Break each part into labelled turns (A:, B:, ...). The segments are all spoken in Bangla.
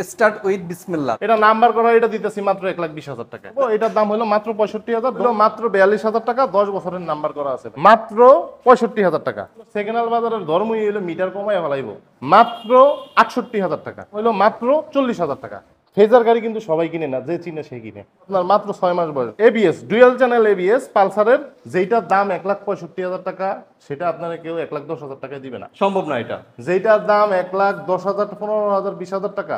A: স্টার্ট উইথ বিসমিল্লাহ।
B: এটা নাম্বার করা, এটা দিতেছি মাত্র 1,20,000 টাকা। এটার দাম হলো মাত্র 65,000, মাত্র 42,000 টাকা, 10 বছরের নাম্বার করা আছে, মাত্র 65,000 টাকা। সেকেন্ড হ্যান্ড বাজারের ধর্মই হইলো মিটার কমায় ফেলাইব, মাত্র 68,000 টাকা, হইলো মাত্র 40,000 টাকা। ফেজার গাড়ি কিন্তু সবাই কিনে না, যে চিনে সে কিনে। আপনার মাত্র 6 মাস বয়স, এবিএস ডুয়াল চ্যানেল এবিএস পালসারের, যেটার দাম 1,65,000 টাকা, সেটা আপনারা কেউ 1,10,000 টাকায় দিবে না,
A: সম্ভব না এটা।
B: যেটার দাম 1,10,000, 15,000, 20,000 টাকা,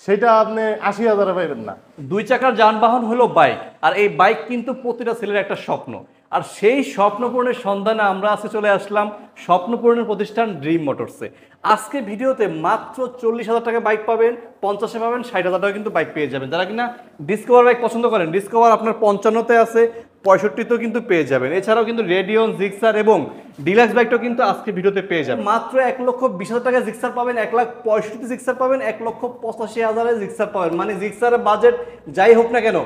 B: সেটা আপনি 80,000-এ পাইবেন না।
A: 2 চাকার যানবাহন হলো বাইক, আর এই বাইক কিন্তু প্রতিটা ছেলের একটা স্বপ্ন। আর সেই স্বপ্ন পূরণের সন্ধানে আমরা আজকে চলে আসলাম স্বপ্ন পূরণের প্রতিষ্ঠান ড্রিম মোটরসে। আজকে ভিডিওতে মাত্র 40,000 টাকা বাইক পাবেন, 50-এ পাবেন, 60,000 টাকা কিন্তু বাইক পেয়ে যাবেন। যারা কিনা ডিসকভার বাইক পছন্দ করেন, ডিসকভার আপনার 55-তে আছে, 65-তেও কিন্তু পেয়ে যাবেন। এছাড়াও কিন্তু রেডিয়ন, জিক্সার এবং ডিলাক্স বাইকটাও কিন্তু আজকে ভিডিওতে পেয়ে যাবেন। মাত্র 1,20,000 টাকা জিক্সার পাবেন, 1,65,000 জিক্সার পাবেন, 1,85,000 জিক্সার পাবেন। মানে জিক্সারের বাজেট যাই হোক না কেন,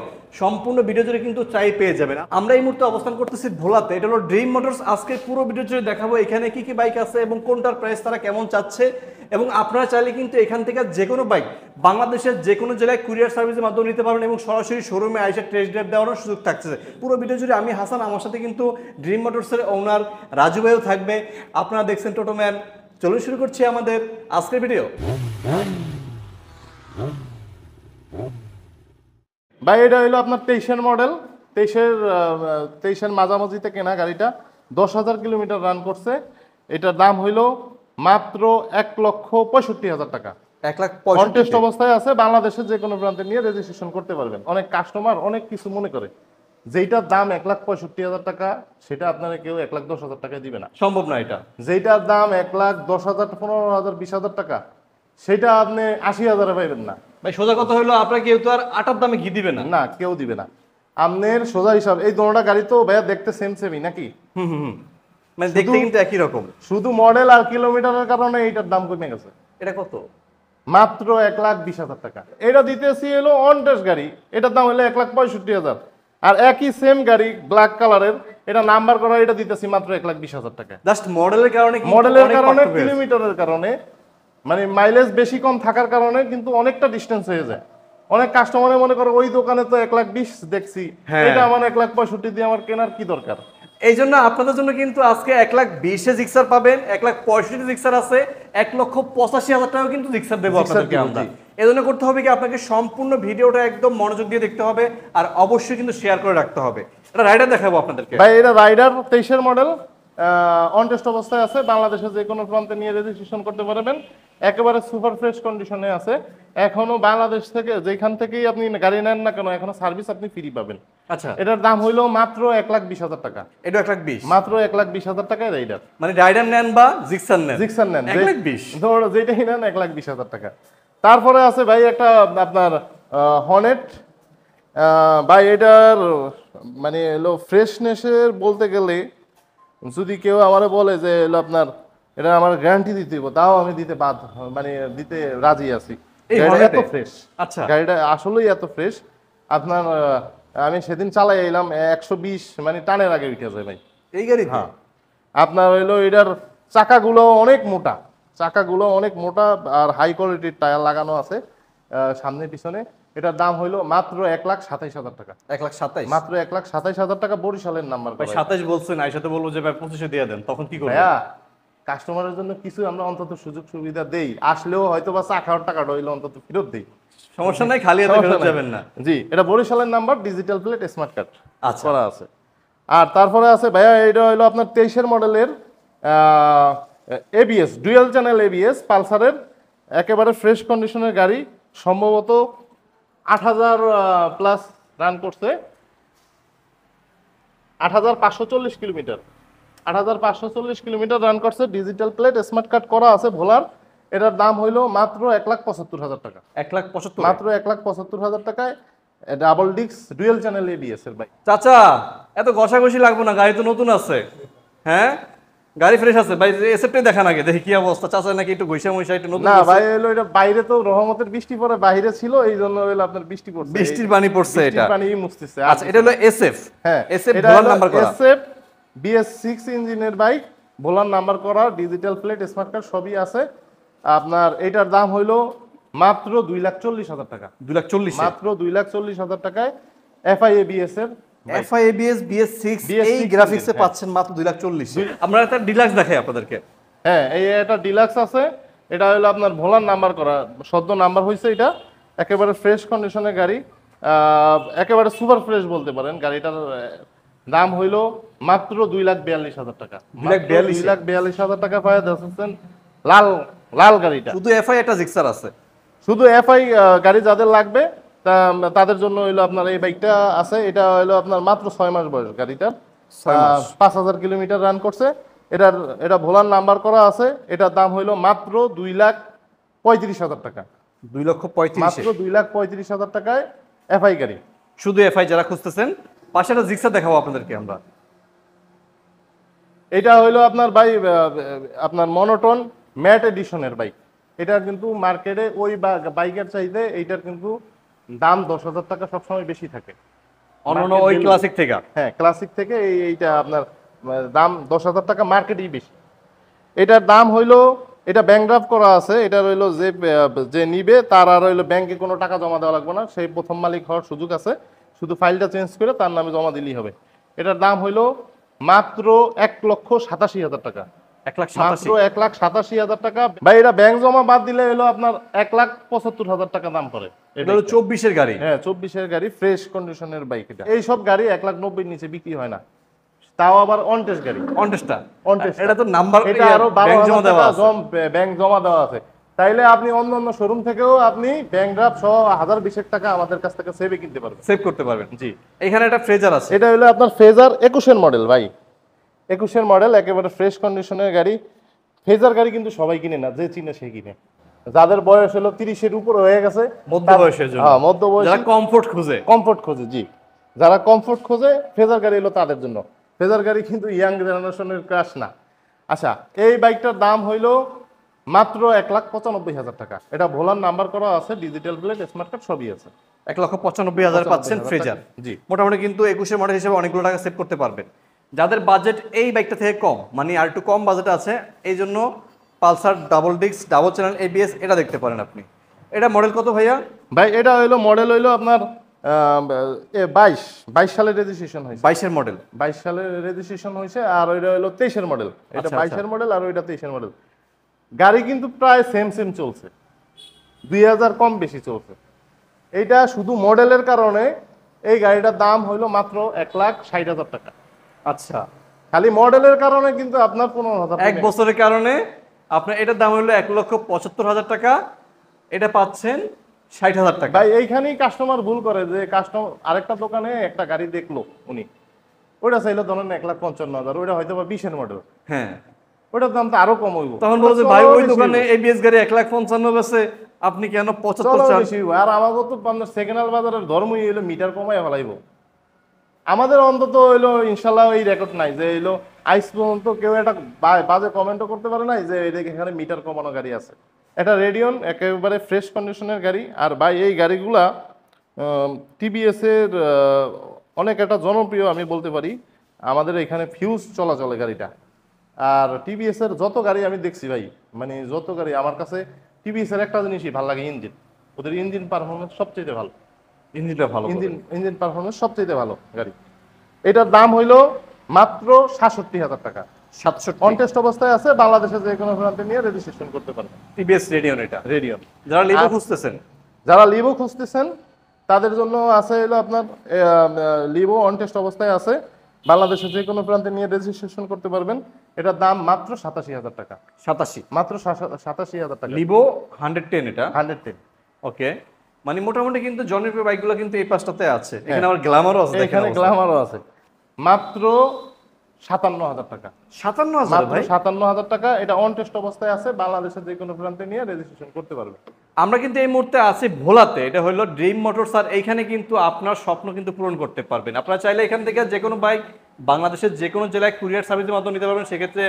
A: সম্পূর্ণ ভিডিও জুড়ে কিন্তু চাই পেয়ে যাবেন। আমরা এই মুহূর্তে অবস্থান করতেছি ভোলাতে, এটা হলো ড্রিম মোটরস। আজকে পুরো ভিডিও জুড়ে দেখাবো এখানে কি কি বাইক আছে এবং কোনটার প্রাইস তারা কেমন চাচ্ছে। এবং আপনারা চাইলে কিন্তু এখান থেকে যে কোনো বাইক বাংলাদেশের যে কোনো জেলায় কুরিয়ার সার্ভিসের মাধ্যমে নিতে পারবেন এবং সরাসরি শোরুমে আইসা টেস্ট ড্রাইভ দেওয়ার সুযোগ থাকছে। পুরো ভিডিও জুড়ে আমি হাসান, আমার সাথে কিন্তু ড্রিম মোটরসের ওনার রাজু ভাইও থাকবে। আপনারা দেখছেন টোটোম্যান। চলুন শুরু করছি আমাদের আজকের ভিডিও।
B: ভাই এটা হইলো আপনার 23-এর মডেল, 23-এর মাঝামাঝিতে কেনা গাড়িটা, 10,000 কিলোমিটার রান করছে। এটার দাম হইলো মাত্র 1,65,000 টাকা।
A: 1,65,000
B: কন্টেস্ট অবস্থায় আছে, বাংলাদেশের যে কোনো প্রান্তে নিয়ে রেজিস্ট্রেশন করতে পারবেন। অনেক কাস্টমার অনেক কিছু মনে করে, যেটার দাম 1,65,000 টাকা, সেটা আপনারা কেউ 1,10,000 টাকায় দিবে না,
A: সম্ভব না এটা।
B: যেটার দাম 1,10,000, 15,000, 20,000 টাকা, সেটা আপনি 80,000-এ পাইবেন না।
A: ভাই সোজা কথা হলো আপনার কেউ তো আর আটার দামে ঘি দিবে না।
B: না, কেউ দিবে না। আপনার সোজা হিসাব, এই দোনোটা গাড়ি তো ভাইয়া দেখতে সেম সেমই নাকি?
A: মানে দেখতে কিন্তু একই রকম,
B: শুধু মডেল আর কিলোমিটারের কারণে এইটার দাম কমে গেছে।
A: এটা কত?
B: মাত্র 1,20,000 টাকা। এটা দিতেছি হলো অন টেস্ট গাড়ি, এটার দাম হলো 1,65,000। আর একই সেম গাড়ি ব্ল্যাক কালারের, এটা নাম্বার করা, এটা দিতেছি মাত্র 1,20,000 টাকা।
A: জাস্ট মডেলের কারণে,
B: মডেলের কারণে, কিলোমিটারের কারণে, মানে মাইলেজ বেশি কম থাকার কারণে কিন্তু অনেকটা ডিস্টেন্স হয়ে যায়। অনেক কাস্টমারে মনে করে ওই দোকানে তো 1,20,000 দেখছি, এটা আমার 1,65,000 দিয়ে আমার কেনার কি দরকার।
A: এই জন্য আপনাদের জন্য কিন্তু আজকে 1,20,000 জিক্সার পাবেন, 1,65,000 জিক্সার আছে, 1,85,000 টাকাও কিন্তু জিক্সার দেবো আপনাদেরকে আমরা। এই জন্য করতে হবে কি, আপনাকে সম্পূর্ণ ভিডিওটা একদম মনোযোগ দিয়ে দেখতে হবে আর অবশ্যই কিন্তু শেয়ার করে রাখতে হবে। এটা রাইডার দেখাবো আপনাদেরকে।
B: ভাই এটা রাইডার 23-এর মডেল, অন টেস্ট অবস্থায় আছে, বাংলাদেশের যে কোনো প্রান্তে নিয়ে রেজিস্ট্রেশন করতে পারবেন। একেবারে সুপার ফ্রেশ কন্ডিশনে আছে। এখনো বাংলাদেশ থেকে যেখান থেকেই আপনি গাড়ি নেন না কেন, এখনো সার্ভিস আপনি ফ্রি পাবেন।
A: আচ্ছা,
B: এটার দাম হইলো মাত্র 1,20,000 টাকা।
A: এটা 1,20,000,
B: মাত্র 1,20,000 টাকায় রাইডার।
A: মানে রাইডার নেন বা জিক্সার নেন,
B: জিক্সার নেন
A: 1,20,000
B: ধরো, যেটাই নেন 1,20,000 টাকা। তারপরে আছে ভাই একটা আপনার হর্নেট। ভাই এটার মানে এলো ফ্রেশনেসের বলতে গেলে, যদি কেউ আমারে বলে যে এলো আপনার এটা আমার গ্যারান্টি দিতে হবে, তাও আমি মানে দিতে রাজি আছি। গাড়িটা এত ফ্রেশ,
A: আচ্ছা
B: গাড়িটা আসলেই এত ফ্রেশ। আপনার আমি সেদিন চালাই এলাম 120, মানে টানের আগে উঠে যায় ভাই
A: এই গাড়ি।
B: হ্যাঁ, আপনার হইলো এটার চাকাগুলো অনেক মোটা, চাকাগুলো অনেক মোটা আর হাই কোয়ালিটির টায়ার লাগানো আছে সামনে পিছনে। এটার দাম হইলো মাত্র 1,27,000 টাকা।
A: 1,27,000,
B: মাত্র 1,27,000 টাকা, বরিশালের নাম্বার।
A: ভাই 27 বলছেন, আইসাতে বলবো যে ভাই 25-এ দিয়ে দেন, তখন কি করবেন?
B: ভাইয়া কাস্টমারের জন্য কিছু আমরা অন্তত সুযোগ সুবিধা দেই, আসলেও হয়তো বা চা খাওয়ার টাকাটা হইলো অন্তত ফেরত দেই,
A: সমস্যা নাই, খালি হাতে ফেরত যাবেন না।
B: জি, এটা বরিশালের number, digital plate, smart card
A: আচ্ছা
B: করা আছে। আর তারপরে আছে ভাইয়া এটা হলো আপনার 23-এর মডেলের এবিএস ডুয়াল চ্যানেল এবিএস পালসারের, একেবারে ফ্রেশ কন্ডিশনের গাড়ি, সম্ভবত 8,000 প্লাস রান করছে, 8,540 কিলোমিটার, 8,540 কিলোমিটার রান করছে, ডিজিটাল প্লেট, স্মার্ট কার্ড করা আছে ভোলার। এটার দাম হইলো মাত্র 1,75,000 টাকা।
A: 1,75,000,
B: মাত্র 1,75,000 টাকায় double disc dual channel ABS এর বাইক।
A: চাচা এত ঘষাঘষি লাগবে না, গাড়ি তো নতুন আছে। হ্যাঁ, গাড়ি ফ্রেশ আছে ভাই, এসেপ্টে দেখা নাকি, দেখি কি অবস্থা। চাচা নাকি একটু ঘষা মশা একটু নতুন
B: না ভাই, হলো এটা বাইরে তো রহমতের বৃষ্টি পড়ে, বাইরে ছিল এই জন্য হলো আপনার বৃষ্টি পড়ছে,
A: বৃষ্টির পানি পড়ছে, এটা
B: পানি মুছতেছে।
A: আচ্ছা, এটা হলো এসএফ।
B: হ্যাঁ,
A: এসএফ
B: এটা
A: ভোলার নাম্বার করা,
B: এসএফ BS6 ইঞ্জিনের বাইক, ভোলার নাম্বার করা, ডিজিটাল প্লেট, স্মার্ট কার্ড সবই আছে। আপনার এটার দাম হইলো মাত্র 2,40,000 টাকা।
A: 2,40,000
B: মাত্র 2,40,000 টাকায় এফআই এবিএস এর
A: এফআই এবিএস BS6 এই
B: BS6
A: গ্রাফিক্সে
B: হ্যাঁ।
A: পাচ্ছেন মাত্র 2,40,000। আমরা একটা ডিলাক্স দেখাই আপনাদেরকে।
B: হ্যাঁ, এই এটা ডিলাক্স আছে। এটা হলো আপনার ভোলার নাম্বার করা, সদ্য নাম্বার হয়েছে। এটা একেবারে ফ্রেশ কন্ডিশনের গাড়ি, একেবারে সুপার ফ্রেশ বলতে পারেন। গাড়িটার দাম হইলো মাত্র 2,42,000 টাকা। 2,42,000 টাকা পায় যাচ্ছেন লাল লাল গাড়িটা।
A: শুধু এফআই একটা জিক্সার আছে।
B: শুধু এফআই গাড়ি যাদের লাগবে তাদের জন্য হইলো আপনার এই বাইকটা আছে। এটা হইলো আপনার মাত্র 6 মাস বয়স গাড়িটার, 5,000 কিলোমিটার রান করছে। এটা ভোলার নাম্বার করা আছে। এটার দাম হইলো মাত্র 2,35,000 টাকা।
A: 2,35,000
B: মাত্র 2,35,000 টাকায় এফআই গাড়ি।
A: শুধু এফআই যারা খুঁজতেছেন, পাশে একটা জিক্সার দেখাবো আপনাদেরকে আমরা।
B: এটা হইলো আপনার আপনার মনোটন ম্যাট এডিশনের বাইক। এটা কিন্তু মার্কেটে ওই বাইকের চাইতে এইটার কিন্তু দাম 10,000 টাকা সবসময় বেশি থাকে
A: অন্যান্য ওই ক্লাসিক থেকে।
B: হ্যাঁ, ক্লাসিক থেকে এইটা আপনার দাম 10,000 টাকা মার্কেটেই বেশি। এটার দাম হইলো, এটা ব্যাংক ড্রাফট করা আছে। এটা হইলো যে নিবে তার আর হইলো ব্যাংকে কোনো টাকা জমা দেওয়া লাগবে না। সেই প্রথম মালিক হওয়ার সুযোগ আছে, শুধু ফাইলটা চেঞ্জ করে তার নামে জমা দিলেই হবে। এটার দাম হইলো মাত্র 1,87,000 টাকা।
A: 1,87,000
B: মাত্র 1,87,000 টাকা। ভাই এটা ব্যাংক জমা বাদ দিলে হলো আপনার 1,75,000 টাকা দাম পড়ে।
A: এটা হলো 24-এর গাড়ি।
B: হ্যাঁ, 24-এর গাড়ি, ফ্রেশ কন্ডিশনের বাইক। এটা এইসব গাড়ি 1,90,000 নিচে বিক্রি হয় না, তাও আবার অনটেস্ট গাড়ি।
A: অনটেস্টটা
B: অনটেস্ট
A: এটা তো নাম্বার,
B: এটা আরো 12,000 টাকা ব্যাংক জমা দেওয়া আছে। তাইলে আপনি অন্য অন্য শোরুম থেকেও আপনি ব্যাংক ড্রাফট সহ 1,020 টাকা আমাদের কাছ থেকে সেভে কিনতে পারবেন,
A: সেভ করতে পারবেন।
B: জি।
A: এখানে একটা ফ্রেজার আছে।
B: এটা হলো আপনার ফেজার 21-এর মডেল ভাই, 21-এর মডেল, একেবারে ফ্রেশ কন্ডিশনের গাড়ি। ফেজার গাড়ি কিন্তু সবাই কিনে না, যে চিনে সে কিনে। যাদের বয়স হলো 30-এর উপরে হয়ে গেছে,
A: মধ্য বয়সের জন্য,
B: হ্যাঁ মধ্য বয়স,
A: যারা কমফোর্ট খোঁজে,
B: কমফোর্ট খোঁজে, জি, যারা কমফোর্ট খোঁজে ফেজার গাড়ি হলো তাদের জন্য। ফেজার গাড়ি কিন্তু ইয়াং জেনারেশনের ক্রাশ না। আচ্ছা, এই বাইকটার দাম হইলো মাত্র 1,95,000 টাকা। এটা ভোলার নাম্বার করা আছে, ডিজিটাল প্লেট, স্মার্ট কার্ড সবই আছে।
A: 1,95,000 পাচ্ছেন ফ্রেজার।
B: জি,
A: মোটামুটি কিন্তু 21-এর মডেল হিসেবে অনেকগুলো টাকা সেভ করতে পারবেন। যাদের বাজেট এই বাইকটা থেকে কম, মানে আর একটু কম বাজেট আছে, এই জন্য Pulsar double disc double channel ABS এটা দেখতে পারেন আপনি। এটা মডেল কত ভাইয়া?
B: ভাই এটা হইলো মডেল হইলো আপনার 22 সালের রেজিস্ট্রেশন হয়েছে।
A: 22-এর মডেল,
B: 22 সালের রেজিস্ট্রেশন হয়েছে। আর ওইটা হইলো 23-এর মডেল। এটা 22-এর মডেল আর ওইটা 23-এর মডেল। গাড়ি কিন্তু প্রায় সেম চলছে, 2,000 কম বেশি চলছে। এইটা শুধু মডেলের কারণে এই গাড়িটার দাম হইলো মাত্র 1,60,000 টাকা।
A: আচ্ছা,
B: খালি মডেলের কারণে কিন্তু আপনার 15,000
A: এক বছরের কারণে আপনার এটার দাম হলো 1,75,000 টাকা। এটা পাচ্ছেন 60,000 টাকা।
B: ভাই এইখানেই কাস্টমার ভুল করে, যে কাস্টমার আরেকটা দোকানে একটা গাড়ি দেখলো উনি, ওইটা চাইলো ধরেন 1,55,000, ওইটা হয়তো বা 20-এর মডেল,
A: হ্যাঁ,
B: ওইটার দাম তো আরো কম হইব।
A: তখন বলছে ভাই ওই দোকানে এবিএস গাড়ি 1,55,000 বেচে, আপনি কেন 75 চান?
B: আর আমাদের তো সেকেন্ড হ্যান্ড বাজারের ধর্মই হইলো মিটার কমাই ফেলাইবো। আমাদের অন্তত হইলো ইনশাল্লাহ এই রেকর্ড নাই যে হইলো আইস পর্যন্ত কেউ একটা বাজে কমেন্টও করতে পারে নাই যে এখানে মিটার কমানো গাড়ি আছে। এটা রেডিয়ন একেবারে ফ্রেশ কন্ডিশনের গাড়ি। আর ভাই এই গাড়িগুলা টিভিএস এর অনেক একটা জনপ্রিয়, আমি বলতে পারি। আমাদের এখানে ফিউজ চলাচলে গাড়িটা। আর টিভিএস এর যত গাড়ি আমি দেখছি ভাই, মানে যত গাড়ি আমার কাছে টিভিএস এর একটা জিনিসই ভালো লাগে, ইঞ্জিন। ওদের ইঞ্জিন পারফরমেন্স সবচেয়ে ভালো,
A: ইঞ্জিনটা ভালো,
B: ইঞ্জিন পারফরমেন্স সবচেয়ে ভালো গাড়ি। এটার দাম হইলো মাত্র 67,000 টাকা।
A: 67
B: অনটেস্ট অবস্থায় আছে, বাংলাদেশে যে কোনো প্রান্তে নিয়ে রেজিস্ট্রেশন করতে পারবেন।
A: টিভিএস রেডিয়ন, এটা
B: রেডিয়ন।
A: যারা লিভো খুঁজতেছেন,
B: যারা লিভো খুঁজতেছেন তাদের জন্য আছে হলো আপনার লিভো অনটেস্ট অবস্থায় আছে, বাংলাদেশে যে কোনো প্রান্তে নিয়ে রেজিস্ট্রেশন করতে পারবেন। এটার দাম মাত্র 87,000 টাকা।
A: 87,
B: মাত্র 87,000 টাকা।
A: লিভো 110, এটা
B: 110।
A: ওকে, মানে মোটামুটি কিন্তু জনপ্রিয় বাইকগুলো কিন্তু এই পাশটাতে আছে। এখানে আবার গ্ল্যামারও আছে,
B: এখানে গ্ল্যামারও আছে। মাত্র 57,000 টাকা।
A: 57,000
B: মাত্র
A: ভাই?
B: 57,000 টাকা। এটা অন টেস্ট অবস্থায় আছে, বাংলাদেশের যে কোনো প্রান্তে নিয়ে রেজিস্ট্রেশন করতে পারবে।
A: আমরা কিন্তু এই মুহূর্তে আছি ভোলাতে। এটা হলো ড্রিম মোটরস। আর এইখানে কিন্তু আপনার স্বপ্ন কিন্তু পূরণ করতে পারবেন। আপনারা চাইলে এখান থেকে যে কোনো বাইক বাংলাদেশের যে কোনো জেলায় কুরিয়ার সার্ভিসের মাধ্যমে নিতে পারবেন। সেক্ষেত্রে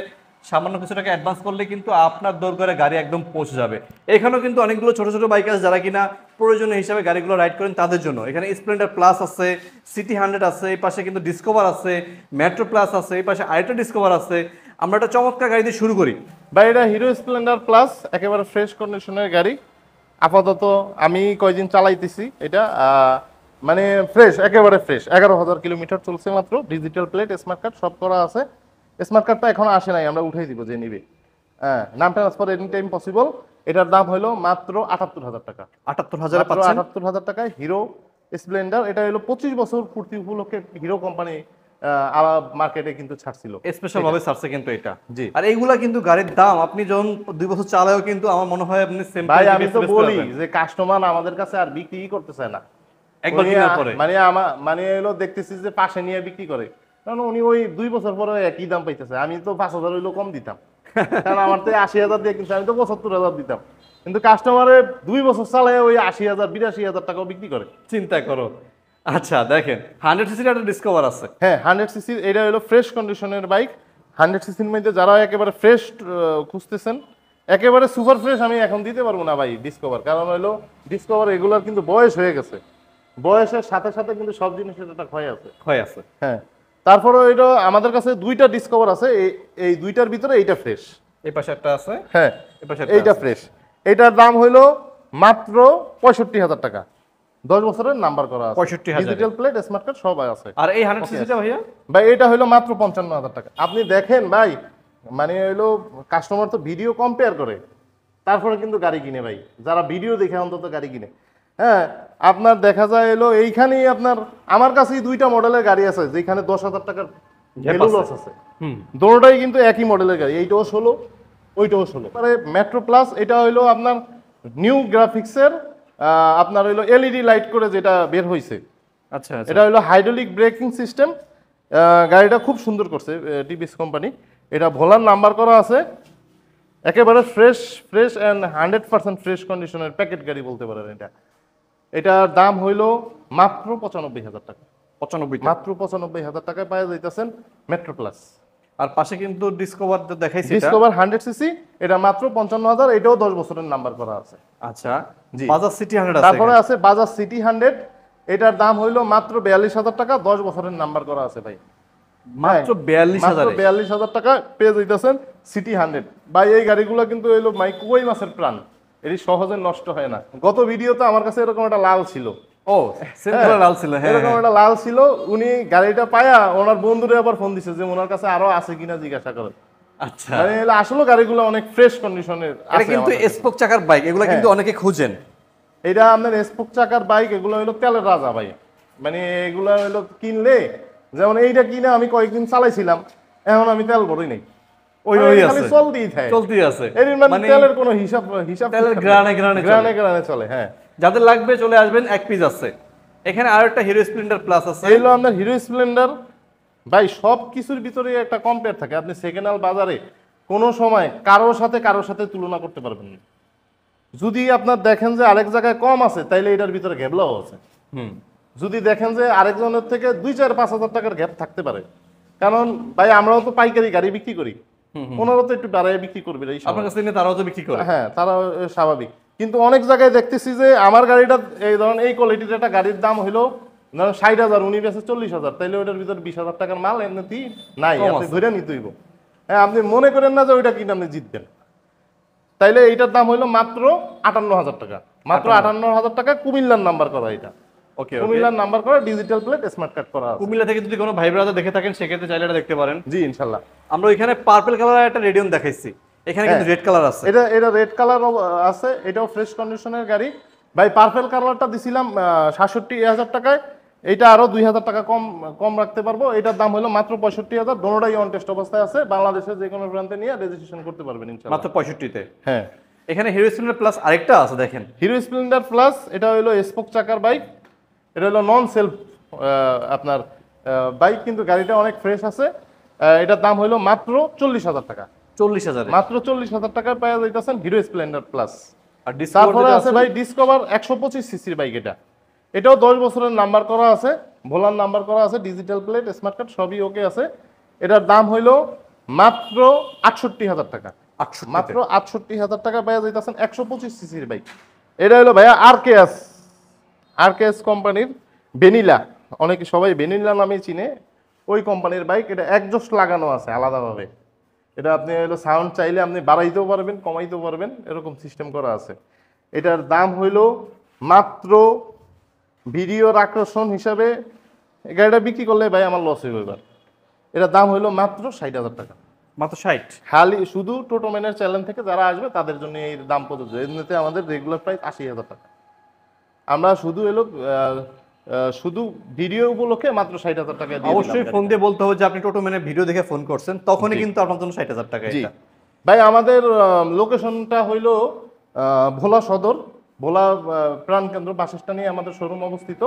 A: সামান্য কিছু টাকা অ্যাডভান্স করলে কিন্তু আপনার দরকারে গাড়ি একদম পৌঁছে যাবে। এখানেও কিন্তু অনেকগুলো ছোট ছোট বাইক আছে যারা কিনা প্রয়োজনীয় হিসাবে গাড়িগুলো রাইড করেন তাদের জন্য। এখানে স্প্লেন্ডার প্লাস আছে, সিটি 100 আছে, এই পাশে কিন্তু ডিসকভার আছে, মেট্রো প্লাস আছে, এই পাশে আরেকটা ডিসকভার আছে। আমরা একটা চমৎকার গাড়ি দিয়ে শুরু করি।
B: বা এটা হিরো স্প্লেন্ডার প্লাস, একেবারে ফ্রেশ কন্ডিশনের গাড়ি। আপাতত আমি কয়দিন চালাইতেছি এটা, মানে ফ্রেশ, একেবারে ফ্রেশ। 11,000 কিলোমিটার চলছে মাত্র। ডিজিটাল প্লেট, স্মার্ট কার্ড সব করা আছে। স্মার্ট কার্ডটা এখনো আসে নাই, আমরা উঠাই দিব যে নিবে। হ্যাঁ, নাম ট্রান্সফার এনি টাইম পসিবল। এটার দাম হলো মাত্র 78,000 টাকা।
A: 78,000 পাচ্ছেন।
B: 78,000 টাকায় হিরো স্প্লেন্ডার। এটা হলো 25 বছর পূর্তি উপলক্ষে হিরো কোম্পানি মার্কেটে কিন্তু ছাড়ছিল,
A: স্পেশাল ভাবে ছাড়ছে কিন্তু এটা।
B: জি।
A: আর এইগুলা কিন্তু গাড়ির দাম আপনি যখন 2 বছর চালায়ও কিন্তু আমার মনে হয় আপনি সেম
B: ভাই আমি তো বলি যে কাস্টমার আমাদের কাছে আর বিক্রি করতে চায় না
A: একবার
B: উনি
A: কেনার পরে।
B: মানে হলো দেখতেছি যে পাশে নিয়ে বিক্রি করে, কারণ উনি ওই 2 বছর পরে একই দাম পাইতেছে। আমি তো 5,000 হইলো কম দিতাম, কারণ আমার তো 80,000 দিয়ে কিনছে, আমি তো 75,000 দিতাম। কিন্তু কাস্টমারের 2 বছর চালায় ওই 80,000 82,000 টাকাও বিক্রি করে।
A: চিন্তা করো। আচ্ছা দেখেন 100 সিসির একটা ডিসকভার আছে।
B: হ্যাঁ, 100 সিসি, এটা হলো ফ্রেশ কন্ডিশনের বাইক। 100 সিসির মধ্যে যারা একেবারে ফ্রেশ খুঁজতেছেন, একেবারে সুপার ফ্রেশ আমি এখন দিতে পারবো না ভাই ডিসকভার, কারণ হলো ডিসকভার এগুলার কিন্তু বয়স হয়ে গেছে। বয়সের সাথে সাথে কিন্তু সব জিনিসের একটা ক্ষয় আছে।
A: হয় আছে।
B: হ্যাঁ, তারপরে এটা আমাদের কাছে 2টা ডিসকভার আছে। এই 2টার ভিতরে এইটা ফ্রেশ।
A: এই পাশে একটা আছে।
B: হ্যাঁ,
A: এই পাশে
B: এইটা ফ্রেশ। এটার দাম হইলো মাত্র 65,000 টাকা। 10 বছরের নাম্বার করা আছে,
A: 65,000
B: ডিজিটাল প্লেট, স্মার্ট কার্ড সব আছে।
A: আর এই 100 সিসিটা ভাইয়া
B: ভাই এটা হইলো মাত্র 55,000 টাকা। আপনি দেখেন ভাই, মানে হইলো কাস্টমার তো ভিডিও কম্পেয়ার করে তারপরে কিন্তু গাড়ি কিনে ভাই, যারা ভিডিও দেখে অন্তত গাড়ি কিনে। হ্যাঁ, আপনার দেখা যায় এলো এইখানেই আপনার আমার কাছেই 2টা মডেলের গাড়ি আছে যেখানে 10,000 টাকার ভ্যালু লস আছে। দুটোটাই কিন্তু একই মডেলের গাড়ি, এইটাও 16, ওইটাও 16। মানে মেট্রো প্লাস এটা হইলো আপনার নিউ গ্রাফিক্সের, আপনার হইলো এলইডি লাইট করে যেটা বের হইছে।
A: আচ্ছা আচ্ছা।
B: এটা হলো হাইড্রোলিক ব্রেকিং সিস্টেম। গাড়িটা খুব সুন্দর করছে টিভিএস কোম্পানি। এটা ভোলার নাম্বার করা আছে, একেবারে ফ্রেশ অ্যান্ড 100% ফ্রেশ কন্ডিশনের প্যাকেট গাড়ি বলতে পারেন এটা। এটার দাম হইলো মাত্র 95,000 টাকা।
A: 95
B: মাত্র 95,000 টাকায় পাওয়া যাইতেছেন মেট্রো প্লাস।
A: আর পাশে কিন্তু ডিসকভার দেখাইছি এটা।
B: ডিসকভার 100 সিসি, এটা মাত্র 55,000। এটাও 10 বছরের নাম্বার করা আছে।
A: আচ্ছা,
B: জি।
A: বাজাজ সিটি 100 আছে।
B: তারপরে আছে বাজাজ সিটি 100, এটার দাম হইলো মাত্র 42,000 টাকা। 10 বছরের নাম্বার করা আছে ভাই।
A: মাত্র 42,000
B: মাত্র 42,000 টাকা পেয়ে যাইতেছেন সিটি 100। ভাই এই গাড়িগুলো কিন্তু হইলো কই মাছের প্রাণ, এটি সহজে নষ্ট হয় না। গত ভিডিওতে আমার কাছে এরকম একটা লাল ছিল।
A: ও সেম কালার লাল ছিল। হ্যাঁ,
B: এরকম একটা লাল ছিল। উনি গাড়িটা পায়া ওনার বন্ধুরে আবার ফোন দিছে যে ওনার কাছে আরো আছে কিনা জিজ্ঞাসা করেন।
A: আচ্ছা।
B: মানে আসলে গাড়িগুলো অনেক ফ্রেশ কন্ডিশনের
A: এটা
B: আছে
A: কিন্তু
B: আমাদের কাছে।
A: স্পোক চাকার বাইক, এগুলো কিন্তু অনেকে খুঁজেন।
B: এটা আপনার স্পোক চাকার বাইক, এগুলো হলো তেলের রাজা ভাই। মানে এগুলো হলো কিনলে, যেমন এইটা কিনে আমি কয়েকদিন চালাইছিলাম, এখন আমি তেল ভরি নাই।
A: ওই
B: খালি
A: আছে,
B: চলতেই থাকে।
A: চলতেই আছে।
B: এর মানে তেলের কোনো হিসাব
A: তেলের গ্রানে গ্রানে
B: গ্রানে চলে। হ্যাঁ,
A: যাদের লাগবে চলে আসবেন, এক পিস আছে। এখানে আর একটা হিরো স্প্লেন্ডার প্লাস আছে।
B: এই হলো আপনার হিরো স্প্লেন্ডার। ভাই সব কিছুর ভিতরে একটা কম্পেয়ার থাকে। আপনি সেকেন্ড হ্যান্ড বাজারে কোনো সময় কারোর সাথে তুলনা করতে পারবেন না। যদি আপনার দেখেন যে আরেক জায়গায় কম আছে, তাইলে এটার ভিতরে গ্যাপলাও আছে। যদি দেখেন যে আরেকজনের থেকে 2-4-5 হাজার টাকার গ্যাপ থাকতে পারে, কারণ ভাই আমরাও তো পাইকারি গাড়ি বিক্রি করি, ওনারা তো একটু বাড়ায় বিক্রি করবে।
A: আপনার কাছে নিয়ে তারাও তো বিক্রি করে।
B: হ্যাঁ, তারা স্বাভাবিক। কিন্তু অনেক জায়গায় দেখতেছি যে আমার গাড়িটা এই ধরুন এই কোয়ালিটির একটা গাড়ির দাম হলো 60,000, উনি বেছে 40,000, তাইলে ওইটার ভিতরে 20,000 টাকার মাল এমনিতেই নাই, আপনি ধরে নিতে হইব। হ্যাঁ, আপনি মনে করেন না যে ওইটা কিনে আপনি জিতবেন। তাইলে এইটার দাম হইলো মাত্র 58,000 টাকা। মাত্র 58,000 টাকা, কুমিল্লার নাম্বার করা। এটা
A: ওকে,
B: কুমিল্লার নাম্বার করা, ডিজিটাল প্লেট, স্মার্ট কার্ড করা আছে।
A: কুমিল্লা থেকে যদি কোনো ভাই ব্রাদার দেখে থাকেন সেক্ষেত্রে চাইলে এটা দেখতে পারেন।
B: জি ইনশাআল্লাহ।
A: আমরা ওইখানে পার্পল কালারের একটা রেডিয়ন দেখাইছি, এখানে কিন্তু রেড কালার আছে।
B: এটা রেড কালার আছে, এটাও ফ্রেশ কন্ডিশনের গাড়ি ভাই। পার্পল কালারটা দিছিলাম 67,000 টাকায়। এটা আরো 2,000 টাকা কম রাখতে পারবো। এটার দাম হলো মাত্র 65,000। দোনোটাই অন টেস্ট অবস্থায় আছে, বাংলাদেশের যে কোনো প্রান্তে নিয়ে রেজিস্ট্রেশন করতে পারবেন ইনশাআল্লাহ।
A: মাত্র 65-তে।
B: হ্যাঁ,
A: এখানে হিরো স্প্লেন্ডার প্লাস আরেকটা আছে দেখেন,
B: হিরো স্প্লেন্ডার প্লাস। এটা হলো স্পোক চাকার বাইক, এটা হলো নন সেলফ আপনার বাইক, কিন্তু গাড়িটা অনেক ফ্রেশ আছে। এটার দাম হলো মাত্র 40,000 টাকা।
A: 40,000।
B: মাত্র 40,000 টাকায় পাওয়া যাইতেছেন হিরো স্প্লেন্ডার প্লাস।
A: আর
B: তারপরে আছে ভাই ডিসকভার 125 সিসির বাইক। এটাও 10 বছরের নাম্বার করা আছে, ভোলার নাম্বার করা আছে, ডিজিটাল প্লেট, স্মার্ট কার্ড সবই ওকে আছে। এটার দাম হইলো মাত্র 68,000 টাকা। মাত্র 68,000 টাকা পাওয়া যাইতেছেন 125 সিসির বাইক। এটা হলো ভাইয়া আরকেএস কোম্পানির ভ্যানিলা, অনেকে সবাই ভ্যানিলা নামে চিনে, ওই কোম্পানির বাইক। এটা একজস্ট লাগানো আছে আলাদাভাবে। এটা আপনি হলো সাউন্ড চাইলে আপনি বাড়াইতেও পারবেন, কমাইতেও পারবেন, এরকম সিস্টেম করা আছে। এটার দাম হইল মাত্র ভিডিওর আকর্ষণ হিসাবে গাড়িটা বিক্রি করলে ভাই আমার লস হইব এবার। এটার দাম হইল মাত্র 60,000 টাকা।
A: মাত্র 60?
B: খালি শুধু টোটোম্যানের চ্যানেল থেকে যারা আসবে তাদের জন্য এই দাম প্রযোজ্য। এমনিতে আমাদের রেগুলার প্রাইস 80,000 টাকা। আমরা শুধু শুধু ভিডিও উপলক্ষে মাত্র 60,000 টাকা দিয়ে
A: অবশ্যই ফোন দিয়ে বলতে হবে যে আপনি টোটোম্যানের ভিডিও দেখে ফোন করছেন, তখনই কিন্তু আপনার জন্য 60,000 টাকা
B: জি
A: এটা।
B: ভাই আমাদের লোকেশনটা হইল ভোলা সদর, ভোলা প্রাণকেন্দ্র বাস স্ট্যান্ডে আমাদের শোরুম অবস্থিত।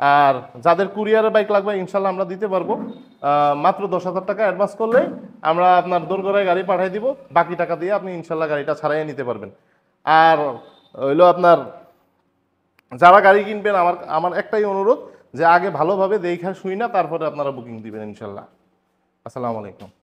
B: আর যাদের কুরিয়ারের বাইক লাগবে ইনশাল্লাহ আমরা দিতে পারবো। মাত্র 10,000 টাকা অ্যাডভান্স করলে আমরা আপনার দোরগোড়ায় গাড়ি পাঠিয়ে দিব, বাকি টাকা দিয়ে আপনি ইনশাল্লাহ গাড়িটা ছাড়াইয়ে নিতে পারবেন। আর হইলো আপনার যারা গাড়ি কিনবেন আমার একটাই অনুরোধ যে আগে ভালোভাবে দেখা শুই না তারপরে আপনারা বুকিং দিবেন ইনশাল্লাহ। আসসালামু আলাইকুম।